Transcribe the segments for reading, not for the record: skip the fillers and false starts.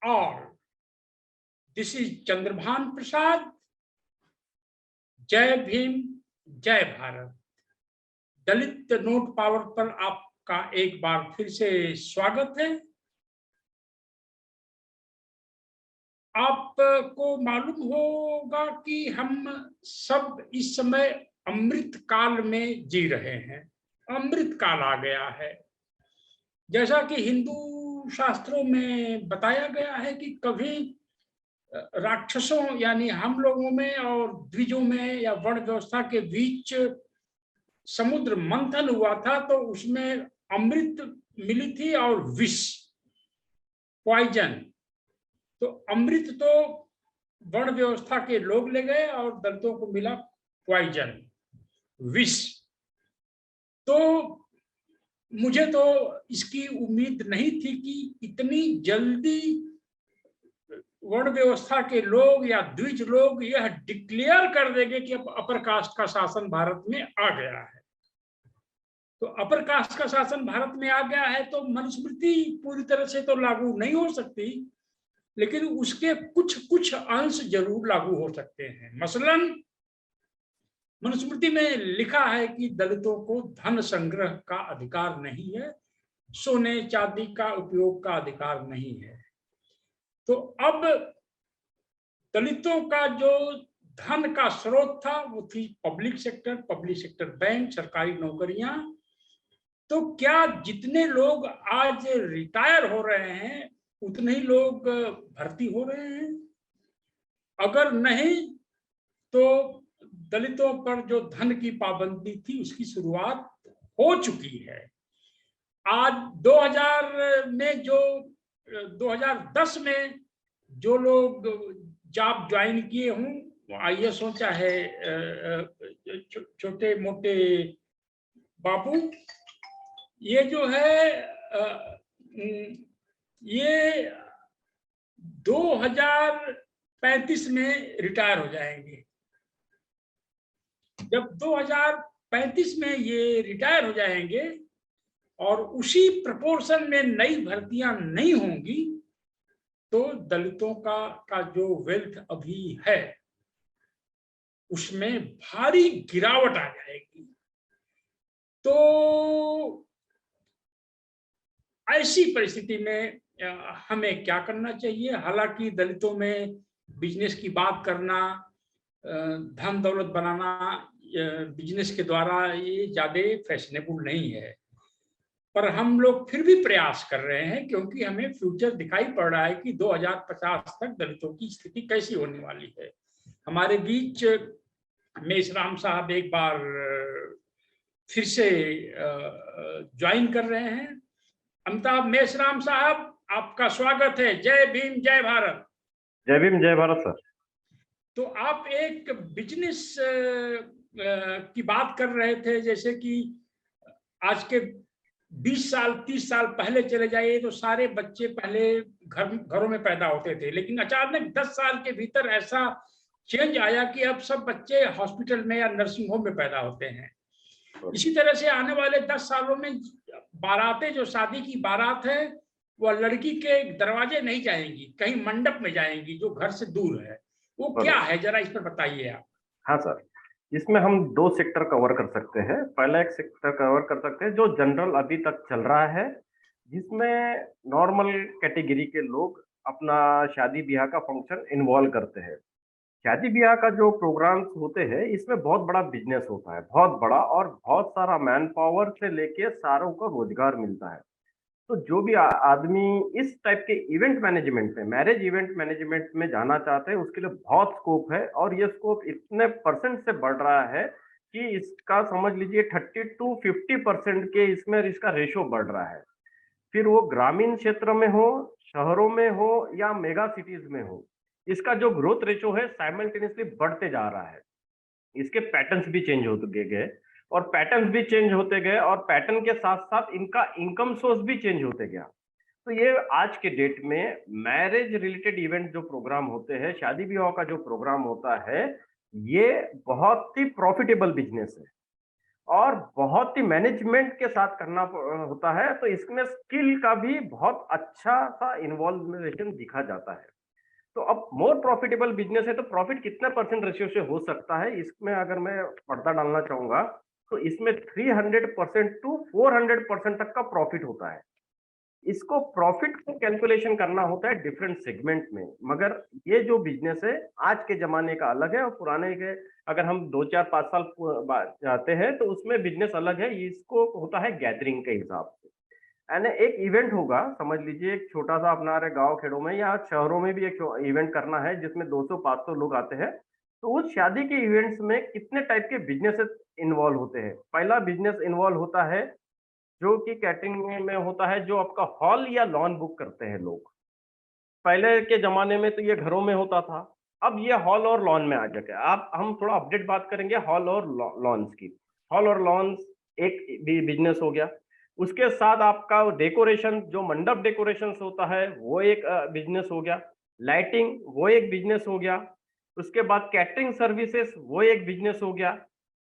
all. This is Chandrabhan प्रसाद. जय भीम, जय भारत. दलित note power पर आपका एक बार फिर से स्वागत है. आपको मालूम होगा कि हम सब इस समय अमृत काल में जी रहे हैं. अमृत काल आ गया है. जैसा कि हिंदू शास्त्रों में बताया गया है कि कभी राक्षसों यानी हम लोगों में और द्विजों में या वर्ण व्यवस्था के बीच समुद्र मंथन हुआ था, तो उसमें अमृत मिली थी और विष, पॉइजन. तो अमृत तो वर्ण व्यवस्था के लोग ले गए और दलितों को मिला पॉइजन, विष. तो मुझे तो इसकी उम्मीद नहीं थी कि इतनी जल्दी वर्ण व्यवस्था के लोग या द्विज लोग यह डिक्लेयर कर देंगे कि अब अपर कास्ट का शासन भारत में आ गया है. तो अपर कास्ट का शासन भारत में आ गया है तो मनुस्मृति पूरी तरह से तो लागू नहीं हो सकती, लेकिन उसके कुछ कुछ अंश जरूर लागू हो सकते हैं. मसलन मनुस्मृति में लिखा है कि दलितों को धन संग्रह का अधिकार नहीं है, सोने चांदी का उपयोग का अधिकार नहीं है. तो अब दलितों का जो धन का स्रोत था वो थी पब्लिक सेक्टर बैंक, सरकारी नौकरियां. तो क्या जितने लोग आज रिटायर हो रहे हैं उतने ही लोग भर्ती हो रहे हैं? अगर नहीं तो दलितों पर जो धन की पाबंदी थी उसकी शुरुआत हो चुकी है. आज 2010 में जो लोग जॉब ज्वाइन किए हों, आईएएस हो चाहे छोटे मोटे बाबू, ये जो है ये 2035 में रिटायर हो जाएंगे. जब 2035 में ये रिटायर हो जाएंगे और उसी प्रपोर्शन में नई भर्तियां नहीं होंगी तो दलितों का जो वेल्थ अभी है उसमें भारी गिरावट आ जाएगी. तो ऐसी परिस्थिति में हमें क्या करना चाहिए? हालांकि दलितों में बिजनेस की बात करना, धन दौलत बनाना बिजनेस के द्वारा ये ज्यादा फैशनेबल नहीं है, पर हम लोग फिर भी प्रयास कर रहे हैं क्योंकि हमें फ्यूचर दिखाई पड़ रहा है कि 2050 तक दलितों की स्थिति कैसी होने वाली है. हमारे बीच मेशराम साहब एक बार फिर से ज्वाइन कर रहे हैं. अमिताभ मेशराम साहब, आपका स्वागत है. जय भीम, जय भारत. जय भीम, जय भारत सर. तो आप एक बिजनेस की बात कर रहे थे, जैसे कि आज के 20 साल 30 साल पहले चले जाइए तो सारे बच्चे पहले घरों में पैदा होते थे, लेकिन अचानक 10 साल के भीतर ऐसा चेंज आया कि अब सब बच्चे हॉस्पिटल में या नर्सिंग होम में पैदा होते हैं. इसी तरह से आने वाले 10 सालों में बारातें, जो शादी की बारात है, वह लड़की के दरवाजे नहीं जाएंगी, कहीं मंडप में जाएंगी जो घर से दूर है. वो क्या है, जरा इस पर बताइए आप. हाँ सर, इसमें हम 2 सेक्टर कवर कर सकते हैं. पहला एक सेक्टर कवर कर सकते हैं जो जनरल अभी तक चल रहा है, जिसमें नॉर्मल कैटेगरी के लोग अपना शादी ब्याह का फंक्शन इन्वॉल्व करते हैं. शादी ब्याह का जो प्रोग्राम्स होते हैं इसमें बहुत बड़ा बिजनेस होता है, बहुत बड़ा, और बहुत सारा मैन पावर से लेके सारों को रोजगार मिलता है. तो जो भी आदमी इस टाइप के इवेंट मैनेजमेंट में, मैरिज इवेंट मैनेजमेंट में जाना चाहते हैं, उसके लिए बहुत स्कोप है. और ये स्कोप इतने परसेंट से बढ़ रहा है कि इसका समझ लीजिए 30 to 50% के इसमें इसका रेशो बढ़ रहा है. फिर वो ग्रामीण क्षेत्र में हो, शहरों में हो या मेगा सिटीज में हो, इसका जो ग्रोथ रेशो है साइमल्टेनियसली बढ़ते जा रहा है. इसके पैटर्न्स भी चेंज होते गए और पैटर्न्स भी चेंज होते गए और पैटर्न के साथ साथ इनका इनकम सोर्स भी चेंज होते गया. तो ये आज के डेट में मैरिज रिलेटेड इवेंट जो प्रोग्राम होते हैं, शादी विवाह का जो प्रोग्राम होता है, ये बहुत ही प्रॉफिटेबल बिजनेस है. और बहुत ही मैनेजमेंट के साथ करना होता है, तो इसमें स्किल का भी बहुत अच्छा सा इन्वॉल्वेशन दिखा जाता है। तो अब मोर प्रॉफिटेबल बिजनेस है तो प्रॉफिट कितने परसेंट रेशियो से हो सकता है, इसमें अगर मैं पर्दा डालना चाहूंगा तो इसमें 300% टू 400% तक का प्रॉफिट होता है। इसको प्रॉफिट को कैलकुलेशन करना होता है डिफरेंट सेगमेंट में, मगर ये जो बिजनेस है आज के जमाने का अलग है और पुराने के अगर हम 2 4 5 साल जाते हैं तो उसमें बिजनेस अलग है। इसको होता है गैदरिंग के हिसाब से, यानी एक इवेंट होगा, समझ लीजिए एक छोटा सा अपना रहे गांव खेड़ों में या शहरों में भी एक इवेंट करना है जिसमें 200 500 लोग आते हैं, तो उस शादी के इवेंट्स में कितने टाइप के बिजनेसेस इन्वॉल्व होते हैं। पहला बिजनेस इन्वॉल्व होता है जो कि कैटरिंग में होता है, जो आपका हॉल या लॉन बुक करते हैं लोग। पहले के जमाने में तो ये घरों में होता था, अब ये हॉल और लॉन में आ चुका है। आप हम थोड़ा अपडेट बात करेंगे हॉल और लॉन्स की। हॉल और लॉन्स एक बिजनेस हो गया। उसके साथ आपका डेकोरेशन, जो मंडप डेकोरेशन होता है वो एक बिजनेस हो गया। लाइटिंग वो एक बिजनेस हो गया। उसके बाद कैटरिंग सर्विसेज वो एक बिजनेस हो गया।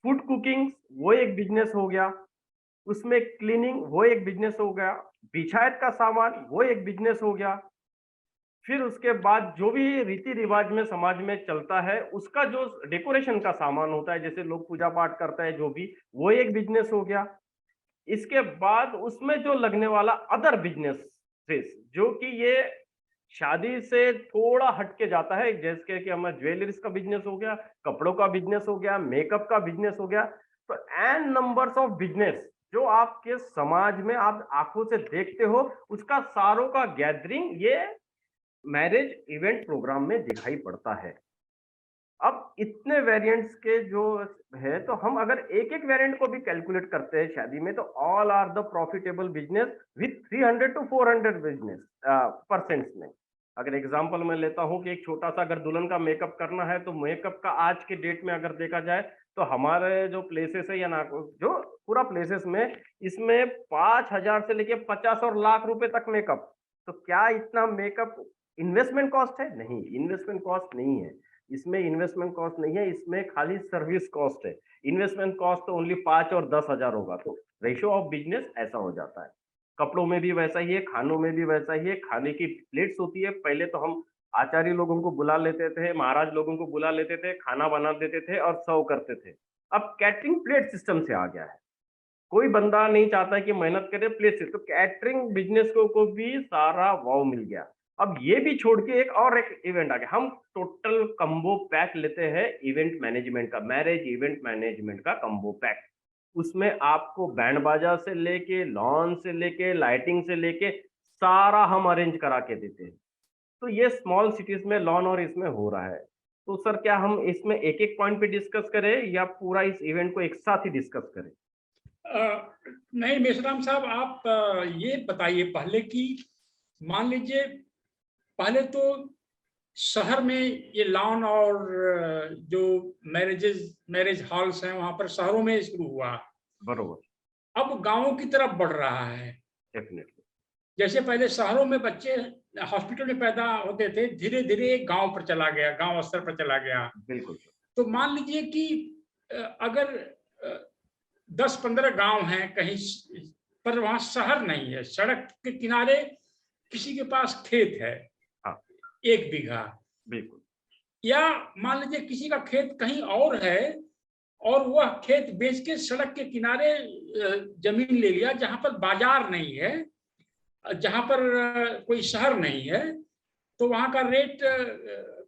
फूड कुकिंग वो एक बिजनेस हो गया। उसमें क्लीनिंग वो एक बिजनेस हो गया। बिछायत का सामान वो एक बिजनेस हो गया। फिर उसके बाद जो भी रीति रिवाज में समाज में चलता है उसका जो डेकोरेशन का सामान होता है, जैसे लोग पूजा पाठ करते हैं जो भी, वो एक बिजनेस हो गया। इसके बाद उसमें जो लगने वाला अदर बिजनेस जो कि ये शादी से थोड़ा हटके जाता है, जैसे कि हमारा ज्वेलरीज का बिजनेस हो गया, कपड़ों का बिजनेस हो गया, मेकअप का बिजनेस हो गया। तो एन नंबर्स ऑफ बिजनेस जो आपके समाज में आप आंखों से देखते हो, उसका सारों का गैदरिंग ये मैरिज इवेंट प्रोग्राम में दिखाई पड़ता है। अब इतने वेरिएंट्स के जो है, तो हम अगर एक एक वेरिएंट को भी कैलकुलेट करते हैं शादी में, तो all are the profitable business with 300 to 400 business percents में। अगर एग्जांपल मैं लेता हूं कि एक छोटा सा अगर दुल्हन का मेकअप करना है, तो मेकअप का आज के डेट में अगर देखा जाए तो हमारे जो प्लेसेस है या ना जो पूरा प्लेसेस में, इसमें 5,000 से लेके 50 और लाख रुपए तक मेकअप। तो क्या इतना मेकअप इन्वेस्टमेंट कॉस्ट है? नहीं, इन्वेस्टमेंट कॉस्ट नहीं है। इसमें इन्वेस्टमेंट कॉस्ट नहीं है, इसमें खाली सर्विस कॉस्ट है। इन्वेस्टमेंट कॉस्ट तो ओनली 5 और 10,000 होगा। तो रेशियो ऑफ बिजनेस ऐसा हो जाता है। कपड़ों में भी वैसा ही है, खानों में भी वैसा ही है। खाने की प्लेट्स होती है, पहले तो हम आचार्य लोगों को बुला लेते थे, महाराज लोगों को बुला लेते थे, खाना बना देते थे और सर्व करते थे। अब कैटरिंग प्लेट सिस्टम से आ गया है। कोई बंदा नहीं चाहता है कि मेहनत करे प्लेस से, तो कैटरिंग बिजनेस को भी सारा वाव मिल गया। अब ये भी छोड़ के एक इवेंट आ गया। हम टोटल कंबो पैक लेते हैं इवेंट मैनेजमेंट का, मैरिज इवेंट मैनेजमेंट का कंबो पैक। उसमें आपको बैंड बाजा से लेके, लॉन से लेके, लाइटिंग से लेके सारा हम अरेंज करा के देते हैं। तो ये स्मॉल सिटीज में लॉन और इसमें हो रहा है। तो सर क्या हम इसमें एक एक पॉइंट पे डिस्कस करें या पूरा इस इवेंट को एक साथ ही डिस्कस करें? नहीं मेश्राम साहब, आप ये बताइए पहले कि मान लीजिए पहले तो शहर में ये लॉन और जो मैरिज हॉल्स हैं वहां पर शहरों में शुरू हुआ, बरोबर। अब गांवों की तरफ बढ़ रहा है। डेफिनेटली। जैसे पहले शहरों में बच्चे हॉस्पिटल में पैदा होते थे, धीरे धीरे गांव पर चला गया, गांव स्तर पर चला गया। बिल्कुल। तो मान लीजिए कि अगर 10-15 गांव हैं कहीं, पर वहां शहर नहीं है, सड़क के किनारे किसी के पास खेत है, हाँ। 1 बीघा, बिल्कुल। या मान लीजिए किसी का खेत कहीं और है और वह खेत बेच के सड़क के किनारे जमीन ले लिया, जहां पर बाजार नहीं है, जहां पर कोई शहर नहीं है, तो वहां का रेट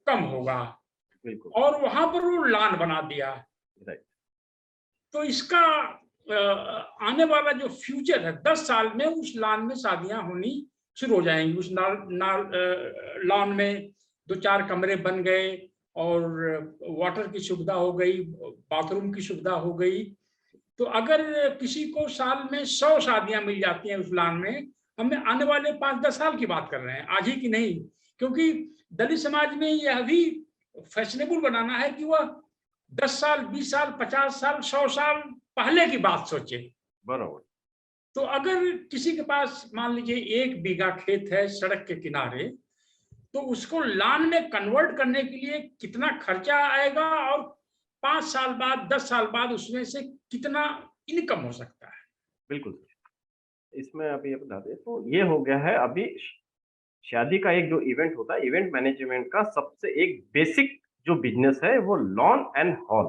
कम होगा। बिल्कुल। और वहां पर वो लॉन बना दिया। तो इसका आने वाला जो फ्यूचर है, 10 साल में उस लॉन में शादियां होनी शुरू हो जाएंगी। उस लॉन में 2-4 कमरे बन गए और वाटर की सुविधा हो गई, बाथरूम की सुविधा हो गई। तो अगर किसी को साल में 100 शादियां मिल जाती हैं उस लॉन में, हमें आने वाले 5-10 साल की बात कर रहे हैं, आज ही की नहीं। क्योंकि दलित समाज में यह भी फैशनेबल बनाना है कि वह 10 साल, 20 साल, 50 साल, 100 साल पहले की बात सोचे। बराबर। तो अगर किसी के पास मान लीजिए 1 बीघा खेत है सड़क के किनारे, तो उसको लॉन में कन्वर्ट करने के लिए कितना खर्चा आएगा और 5 साल बाद, 10 साल बाद उसमें से कितना इनकम हो सकता है? बिल्कुल। इसमें अभी ये बता दें तो ये हो गया है अभी शादी का एक जो इवेंट होता है, इवेंट मैनेजमेंट का सबसे एक बेसिक जो बिज़नेस है वो लॉन एंड हॉल।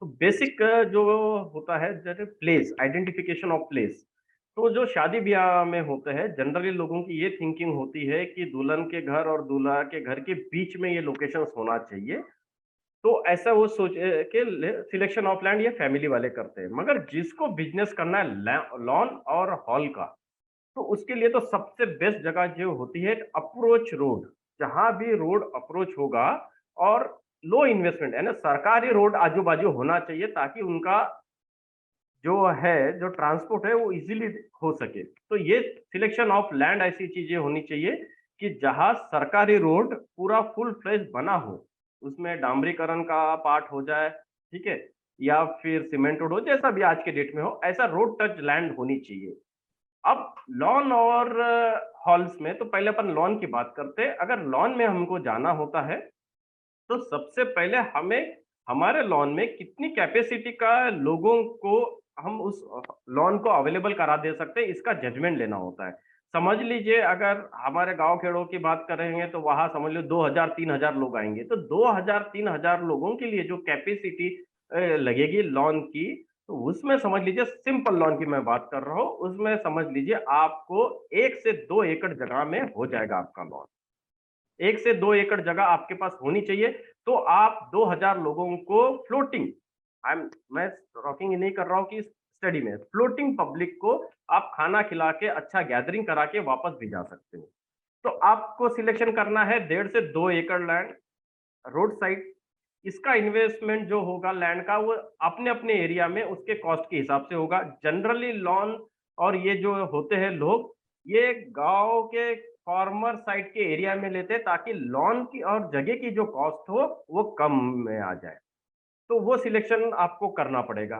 तो बेसिक जो होता है जैसे प्लेस, आइडेंटिफिकेशन ऑफ प्लेस। तो जो शादी-ब्याह में होते हैं जनरली लोगों की ये थिंकिंग होती है कि दुल्हन के घर और दूल्हा के घर के बीच में ये लोकेशंस होना चाहिए। तो ऐसा वो सोच के सिलेक्शन ऑफ लैंड ये फैमिली वाले करते हैं। मगर जिसको बिज़नेस करना है लॉन और हॉल का, तो उसके लिए तो सबसे बेस्ट जगह जो होती है अप्रोच रोड। जहाँ भी रोड अप्रोच होगा और लो इन्वेस्टमेंट है ना, सरकारी रोड आजू-बाजू होना चाहिए ताकि उनका जो है, जो ट्रांसपोर्ट है वो इज़िली हो सके। तो ये सिलेक्शन ऑफ लैंड ऐसी चीज़ें होनी चाहिए कि जहाँ सरकारी रोड पूरा फुल फ्लेज बना हो। उसमें डामरीकरण का पार्ट हो जाए, ठीक है? या फिर सीमेंट रोड हो, जैसा भी आज के डेट में हो, ऐसा रोड टच लैंड होनी चाहिए। अब लॉन और हॉल्स में तो पहले अपन लॉन की बात करते हैं। अगर लॉन में हमको जाना होता है, तो सबसे पहले हमें हमारे लॉन में कितनी कैपेसिटी का लोगों को हम उस लॉन को अवेलेबल करा दे सकते हैं, इसका जजमेंट लेना होता है। समझ लीजिए अगर हमारे गाँव-खेड़ों की बात करेंगे तो वहाँ समझ लो 2000-3000 लोग आएँगे। तो 2000-3000 लोगों के लिए जो कैपेसिटी लगेगी लॉन की, तो उसमें समझ लीजिए सिंपल लॉन की मैं बात कर रहा हूँ, उसमें समझ लीजिए आपको 1 से 2 एकड़ जगह में हो जाएगा आपका लॉन। 1 से 2 एकड़ जगह आपके पास होनी चाहिए, तो आप 2000 लोगों को फ्लोटिंग मैं टॉकिंग नहीं कर रहा हूँ कि स्टडी में, फ्लोटिंग पब्लिक को आप खाना खिला के अच्छा गैदरिंग करा के वापस भी जा सकते हो। तो आपको सिलेक्शन करना है 1.5 से 2 एकड़ लैंड, रोड साइड। इसका इन्वेस्टमेंट जो होगा लैंड का वो अपने-अपने एरिया में उसके कॉस्ट के हिसाब से होगा। जनरली लॉन और ये जो होते हैं लोग, ये गाँव के फार्मर साइड के एरिया में लेते हैं ताकि लॉन की और जगह की जो कॉस्ट हो, वो कम में आ जाए। तो वो सिलेक्शन आपको करना पड़ेगा।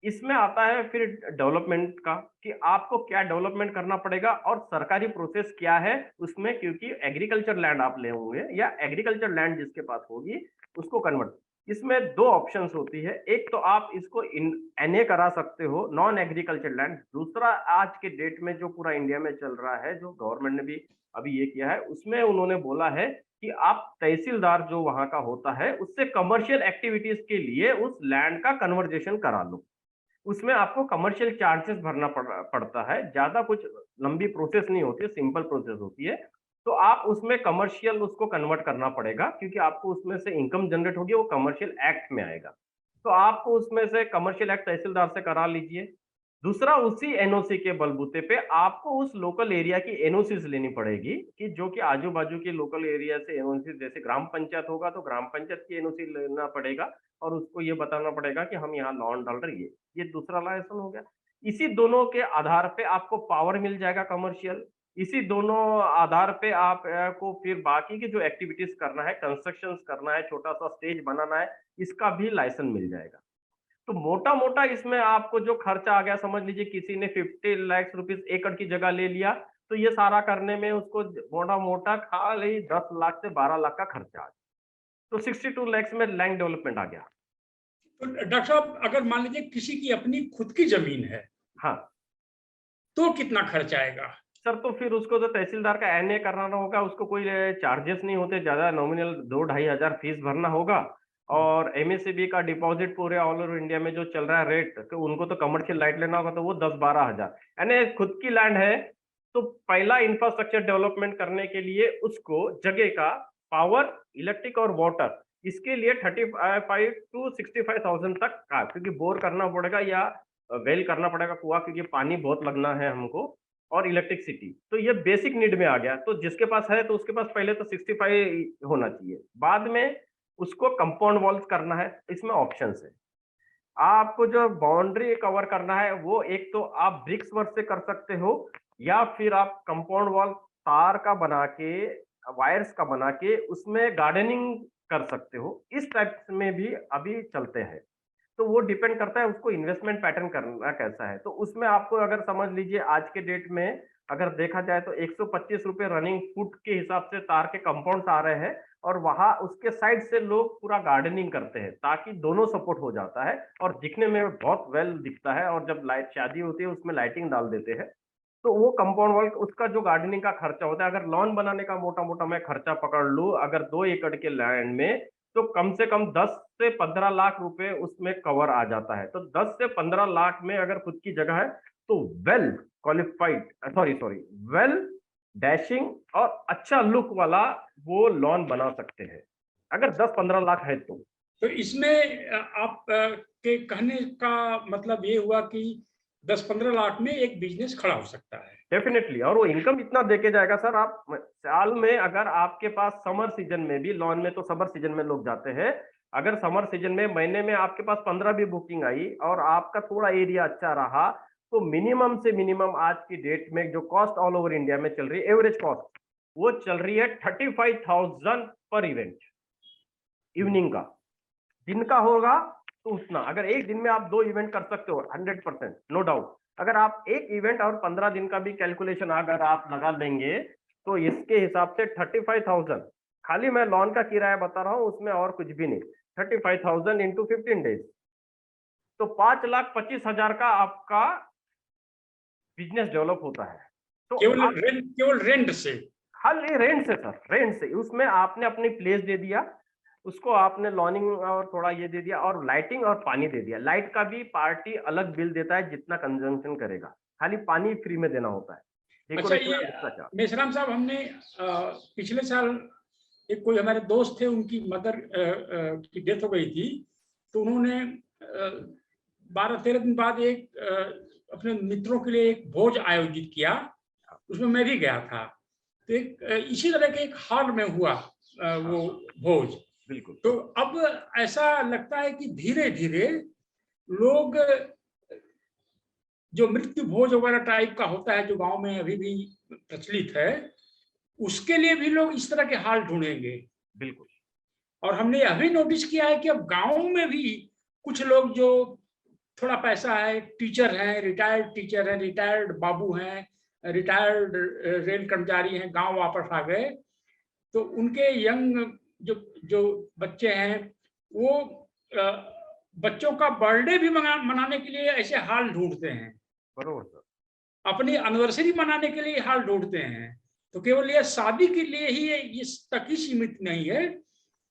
इसमें आता है फिर डेवलपमेंट का कि आपको क्या डेवलपमेंट करना पड़ेगा और सरकारी प्रोसेस क्या है उसमें, क्योंकि एग्रीकल्चर लैंड आप ले होंगे या एग्रीकल्चर लैंड जिसके पास होगी उसको कन्वर्ट। इसमें 2 ऑप्शंस होती है। एक तो आप इसको इन एनए करा सकते हो, नॉन एग्रीकल्चर लैंड। दूसरा आज के डेट में जो पूरा इंडिया में चल रहा है, जो गवर्नमेंट ने भी अभी ये किया है, उसमें उन्होंने बोला है कि आप तहसीलदार जो वहाँ का होता है, उससे कमर्शियल एक्टिविटीज़ के लिए उस लैंड का कन्वर्जेशन करा लो। उसमें आपको कमर्शियल चार्जेस भरना पड़ता है, ज़्यादा कुछ लंबी प्रोसेस नहीं होती है, सिंपल प्रोसेस होती है। तो आप उसमें कमर्शियल उसको कन्वर्ट करना पड़ेगा क्योंकि आपको उसमें से इनकम जनरेट होगी, वो कमर्शियल एक्ट में आएगा। तो आपको उसमें से कमर्शियल एक्ट तहसीलदार से करा लीजिए। दूसरा उसी एनओसी के बलबूते पे आपको उस लोकल एरिया की एनओसीज़ लेनी पड़ेगी कि जो कि आजू-बाजू के लोकल एरिया से एनओसी, जैसे ग्राम पंचायत होगा तो ग्राम पंचायत की एनओसी लेना पड़ेगा और उसको ये बताना पड़ेगा कि हम यहाँ लॉन डाल रहे हैं ये दूसरा लाइसेंस हो गया। इसी दोनों के आधार पे आपको पावर मिल जाएगा कमर्शियल। इसी दोनों आधार पे आप को फिर बाकी की जो एक्टिविटीज़ करना है, कंस्ट्रक्शंस करना है, छोटा-सा स्टेज बनाना है, इसका भी लाइसेंस मिल जाएगा। तो मोटा-मोटा इसमें आपको जो खर्चा आ गया, समझ लीजिए किसी ने 50 लाख रुपीस एकड़ की जगह ले लिया, तो ये सारा करने में उसको मोटा-मोटा खाली 10 लाख से 12 लाख का खर्चा आ गया। तो 62 लैक्स में लैंड डेवलपमेंट आ गया। तो डॉक्टर साहब, अगर मान लीजिए किसी की अपनी खुद की जमीन है, हाँ, तो कितना खर्च आएगा? सर तो फिर उसको तो तहसीलदार का एनए कराना होगा, उसको कोई चार्जेस नहीं होते, ज़्यादा नॉमिनल 2 ढाई हज़ार फीस भरना होगा और एमएससीबी का डिपॉज़िट पूरे ऑल ओवर इंडिया में जो चल रहा है रेट, तो उनको तो कमर्शियल लाइट लेना होगा तो वो 10-12 हज़ार। यानी खुद की लैंड है, तो पहला इंफ्रास्ट्रक्चर डेवलपमेंट करने के लिए उसको जगह का पावर, इलेक्ट्रिक और वाटर इसके लिए 35 टू 65,000 तक का, क्योंकि बोर करना पड़ेगा या वेल करना पड़ेगा कुआँ, क्योंकि पानी बहुत लगना है हमको और इलेक्ट्रिसिटी। तो ये बेसिक नीड में आ गया। तो जिसके पास है तो उसके पास पहले तो 65 होना चाहिए। बाद में उसको कंपाउंड वॉल्स करना है, इसमें ऑप्शंस है। आपको जो बाउंड्री कवर करना है वो एक तो आप ब्रिक्स वर्क से कर सकते हो या फिर आप कंपाउंड वॉल तार का बना के, वायर्स का बना के उसमें गार्डनिंग कर सकते हो। इस टाइप में भी अभी चलते हैं। तो वो डिपेंड करता है उसको इन्वेस्टमेंट पैटर्न करना कैसा है। तो उसमें आपको अगर समझ लीजिए आज के डेट में अगर देखा जाए तो ₹125 रनिंग फुट के हिसाब से तार के कंपाउंड्स आ रहे हैं और वहां उसके साइड से लोग पूरा गार्डनिंग करते हैं, ताकि दोनों सपोर्ट हो जाता है और दिखने में बहुत वेल दिखता है। और जब लाइट शादी होती है उसमें लाइटिंग डाल देते हैं, तो वो कंपाउंड वॉल उसका जो गार्डनिंग का खर्चा होता है, अगर लॉन बनाने का मोटा मोटा मैं खर्चा पकड़ लूं अगर 2 एकड़ के लैंड में, तो कम से कम 10 से 15 लाख रुपए उसमें कवर आ जाता है। तो 10 से 15 लाख में अगर खुद की जगह है तो well qualified, sorry sorry, well dashing और अच्छा लुक वाला वो लॉन बना सकते हैं, अगर 10-15 लाख है तो। तो इसमें आप के कहने का मतलब ये हुआ कि 10-15 लाख में एक बिजनेस खड़ा हो सकता है। डेफिनेटली, और वो इनकम इतना देके जाएगा सर। आप साल में अगर आपके पास समर सीजन में भी, लॉन में तो समर सीजन में लोग जाते हैं, अगर समर सीजन में महीने में आपके पास 15 भी बुकिंग आई और आपका थोड़ा एरिया अच्छा रहा, तो मिनिमम से मिनिमम आज की डेट में जो कॉस्ट ऑल ओवर इंडिया में चल रही है, एवरेज कॉस्ट वो चल रही है 35,000 पर इवेंट इवनिंग का। दिन का होगा तो उतना, अगर एक दिन में आप 2 इवेंट कर सकते हो 100% नो डाउट। अगर आप एक इवेंट और 15 दिन का भी कैलकुलेशन अगर आप लगा लेंगे, तो इसके हिसाब से 35,000, खाली मैं लॉन का किराया बता रहा हूं, उसमें और कुछ भी नहीं, 35,000 इंटू 15 डेज, तो 5,25,000 का आपका बिजनेस डेवलप होता है। तो केवल रेंट से? खाली रेंट से सर, रेंट से। उसमें आपने अपनी प्लेस दे दिया, उसको आपने लॉनिंग और थोड़ा ये दे दिया, और लाइटिंग और पानी दे दिया। लाइट का भी पार्टी अलग बिल देता है जितना कंजम्पशन करेगा, खाली पानी फ्री में देना होता है। अच्छा, ये मेश्राम साहब, हमने पिछले साल एक कोई हमारे दोस्त थे, उनकी मदर की डेथ हो गई थी, तो उन्होंने 12-13 दिन बाद अपने मित्रों के लिए एक भोज आयोजित किया, उसमें मैं भी गया था। तो एक इसी तरह के एक हॉल में हुआ वो भोज। बिल्कुल। तो अब ऐसा लगता है कि धीरे धीरे लोग जो मृत्यु भोज वगैरह टाइप का होता है, जो गांव में अभी भी प्रचलित है, उसके लिए भी लोग इस तरह के हाल ढूंढेंगे। बिल्कुल। और हमने यह भी नोटिस किया है कि अब गांव में भी कुछ लोग जो थोड़ा पैसा है, टीचर हैं, रिटायर्ड टीचर हैं, रिटायर्ड बाबू हैं, रिटायर्ड रेल कर्मचारी हैं, गांव वापस आ गए, तो उनके यंग जो जो बच्चे हैं, वो बच्चों का बर्थडे भी मनाने के लिए ऐसे हाल ढूंढते हैं। बरोबर सर। अपनी एनिवर्सरी मनाने के लिए हाल ढूंढते हैं। तो केवल यह शादी के लिए ही इस तक ही सीमित नहीं है,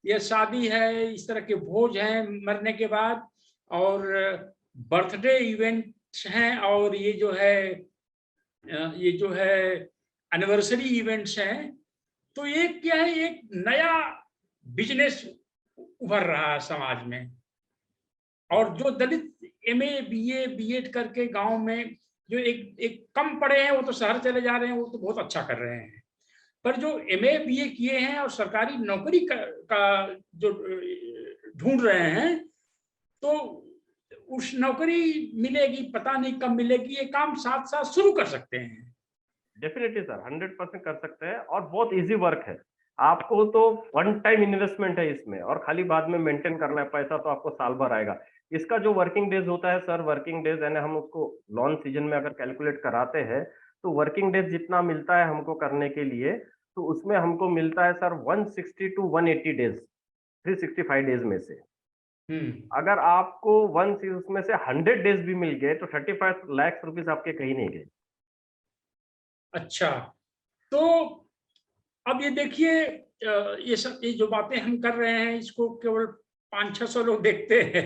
यह शादी है, इस तरह के भोज हैं मरने के बाद, और बर्थडे इवेंट्स हैं, और ये जो है एनिवर्सरी इवेंट्स हैं। तो ये क्या है, एक नया बिजनेस उभर रहा है समाज में। और जो दलित एमए बीए बीएड करके गांव में जो एक कम पढ़े हैं, वो तो शहर चले जा रहे हैं, वो तो बहुत अच्छा कर रहे हैं। पर जो एमए बीए किए हैं और सरकारी नौकरी का जो ढूंढ रहे हैं, तो उस नौकरी मिलेगी, पता नहीं कब मिलेगी, ये काम साथ साथ शुरू कर सकते हैं। डेफिनेटली सर, 100% कर सकते हैं, और बहुत इजी वर्क है। आपको तो वन टाइम इन्वेस्टमेंट है इसमें, और खाली बाद में मेंटेन करना है। पैसा तो आपको साल भर आएगा। इसका जो वर्किंग डेज होता है सर, वर्किंग डेज यानी हम उसको लॉन सीजन में अगर कैलकुलेट कराते हैं, तो वर्किंग डेज जितना मिलता है हमको करने के लिए, तो उसमें हमको मिलता है सर 160 टू 180 डेज, 365 डेज में से। अगर आपको उसमें से 100 डेज भी मिल गए, तो 35 लाख रुपीज आपके कहीं नहीं गए। अच्छा, तो अब ये देखिए, ये जो बातें हम कर रहे हैं, इसको केवल 500-600 लोग देखते हैं।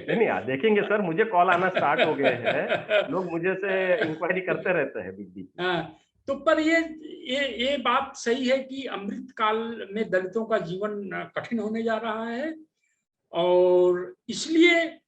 नहीं देखेंगे सर, मुझे कॉल आना स्टार्ट हो गए हैं, लोग मुझे से इंक्वायरी करते रहते हैं बीच बीच में। हाँ, तो पर ये बात सही है कि अमृत काल में दलितों का जीवन कठिन होने जा रहा है, और इसलिए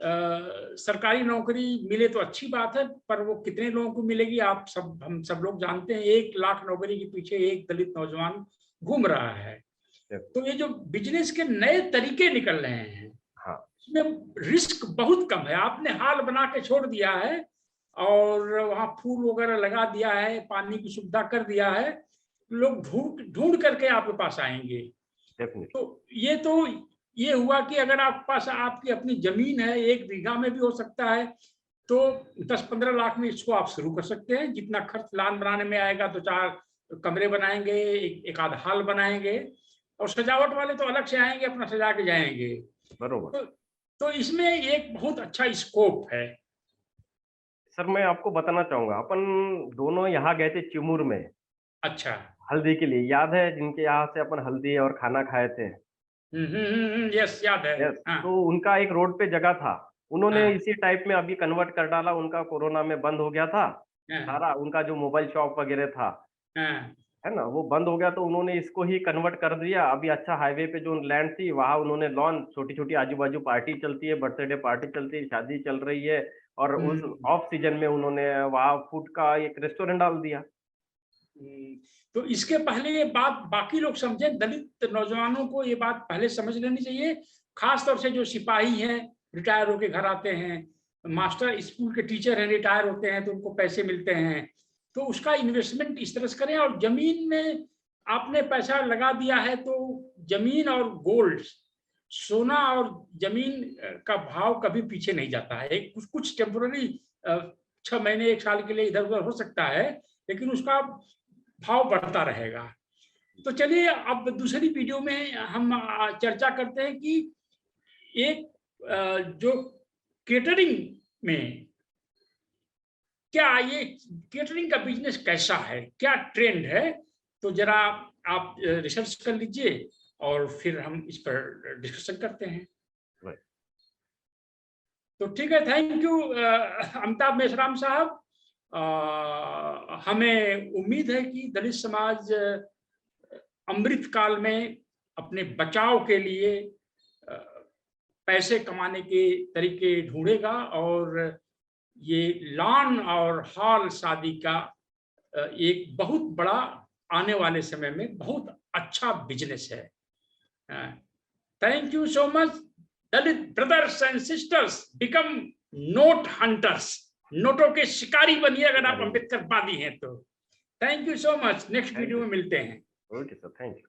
सरकारी नौकरी मिले तो अच्छी बात है, पर वो कितने लोगों को मिलेगी, हम सब लोग जानते हैं। 1 लाख नौकरी के पीछे एक दलित नौजवान घूम रहा है। तो ये जो बिजनेस के नए तरीके निकल रहे हैं, हाँ, इसमें रिस्क बहुत कम है। आपने हाल बना के छोड़ दिया है और वहां फूल वगैरह लगा दिया है, पानी की सुविधा कर दिया है, लोग ढूंढ करके आपके पास आएंगे। तो ये हुआ कि अगर आपके पास आपकी अपनी जमीन है, 1 बीघा में भी हो सकता है, तो 10-15 लाख में इसको आप शुरू कर सकते हैं। जितना खर्च लान बनाने में आएगा, 2-4 कमरे बनाएंगे, एक आध हाल बनाएंगे, और सजावट वाले तो अलग से आएंगे, अपना सजा के जाएंगे। बरोबर। तो इसमें एक बहुत अच्छा स्कोप है। सर मैं आपको बताना चाहूंगा, अपन दोनों यहाँ गए थे चिमूर में अच्छा। हल्दी के लिए, याद है जिनके यहाँ से अपन हल्दी और खाना खाए थे? यस, याद है। यस। हाँ, तो उनका एक रोड पे जगह था, उन्होंने हाँ, इसी टाइप में अभी कन्वर्ट कर डाला। उनका कोरोना में बंद हो गया था हाँ, सारा, उनका जो मोबाइल शॉप वगैरह था, हाँ, है ना, वो बंद हो गया। तो उन्होंने इसको ही कन्वर्ट कर दिया। अभी अच्छा हाईवे पे जो लैंड थी वहां उन्होंने लॉन, छोटी छोटी आजू बाजू पार्टी चलती है, बर्थडे पार्टी चलती है, शादी चल रही है। और उस हम्म, ऑफ सीजन में उन्होंने वहां फूड का एक रेस्टोरेंट डाल दिया। हम्म। तो इसके पहले ये बात बाकी लोग समझे, दलित नौजवानों को ये बात पहले समझ लेनी चाहिए, खास तौर से जो सिपाही हैं, रिटायर होके घर आते हैं, मास्टर स्कूल के टीचर हैं, रिटायर होते हैं तो उनको पैसे मिलते हैं, तो उसका इन्वेस्टमेंट इस तरह से करें। और जमीन में आपने पैसा लगा दिया है तो जमीन और गोल्ड, सोना और जमीन का भाव कभी पीछे नहीं जाता है। कुछ कुछ टेम्पोररी 6 महीने 1 साल के लिए इधर उधर हो सकता है, लेकिन उसका भाव बढ़ता रहेगा। तो चलिए अब दूसरी वीडियो में हम चर्चा करते हैं कि एक जो केटरिंग में, क्या ये केटरिंग का बिजनेस कैसा है, क्या ट्रेंड है। तो जरा आप रिसर्च कर लीजिए और फिर हम इस पर डिस्कशन करते हैं। तो ठीक है, थैंक यू अमिताभ मेश्राम साहब। हमें उम्मीद है कि दलित समाज अमृत काल में अपने बचाव के लिए पैसे कमाने के तरीके ढूंढेगा, और ये लॉन और हॉल शादी का एक बहुत बड़ा आने वाले समय में बहुत अच्छा बिजनेस है। Thank you so much. Dalit brothers and sisters, become note hunters, नोटों के शिकारी बनिए अगर आप अम्बेडकरवादी हैं तो। Thank you so much. Next video में मिलते हैं। Okay sir, thank you.